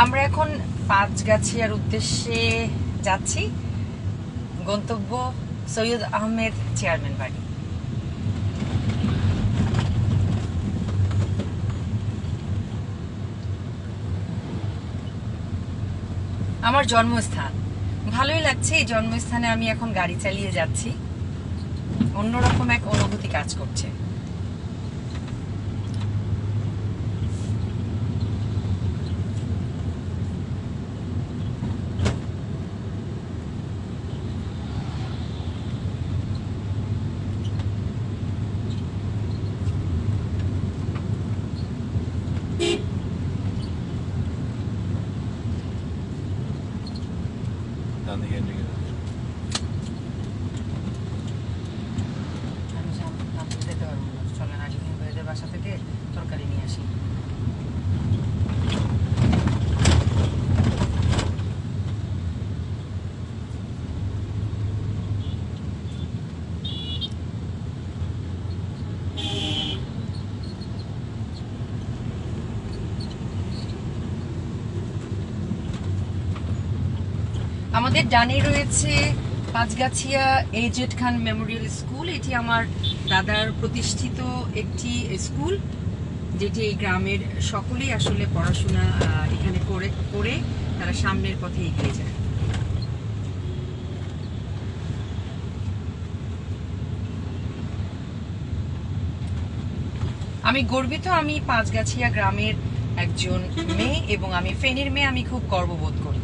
আমরা এখন পাঁচগাছিয়ার উদ্দেশ্যে যাচ্ছি। গন্তব্য সৈয়দ আহমেদ চেয়ারম্যান বাড়ি। আমার জন্মস্থান। ভালোই লাগছে, এই জন্মস্থানে আমি এখন গাড়ি চালিয়ে যাচ্ছি। অন্যরকম এক অনুভূতি কাজ করছে। Down the ending of it. আমি যেতে পারবো না, চলেন আগে ভাইদের বাসা থেকে তরকারি নিয়ে আসি। আমাদের ডানে রয়েছে পাঁচগাছিয়া এজেড খান মেমোরিয়াল স্কুল। এটি আমার দাদার প্রতিষ্ঠিত একটি স্কুল, যেটি এই গ্রামের সকলেই আসলে পড়াশোনা এখানে করে তারা সামনের পথে এগিয়ে যায়। আমি গর্বিত, আমি পাঁচগাছিয়া গ্রামের একজন মেয়ে এবং আমি ফেনীর মেয়ে। আমি খুব গর্ববোধ করি।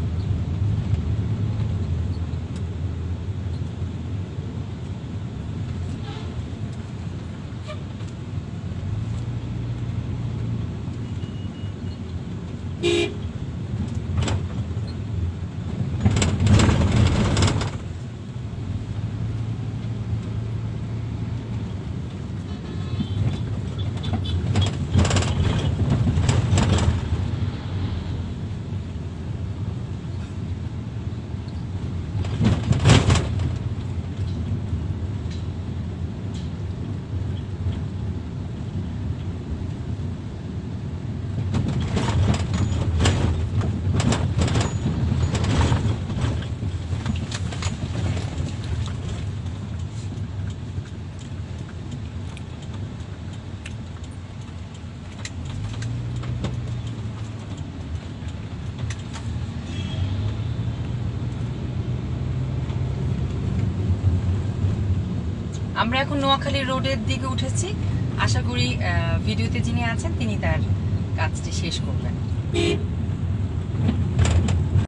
আমরা এখন নোয়াখালী রোডের দিকে উঠেছি। আশা করি ভিডিওতে যিনি আছেন তিনি তার কাজটি শেষ করবেন।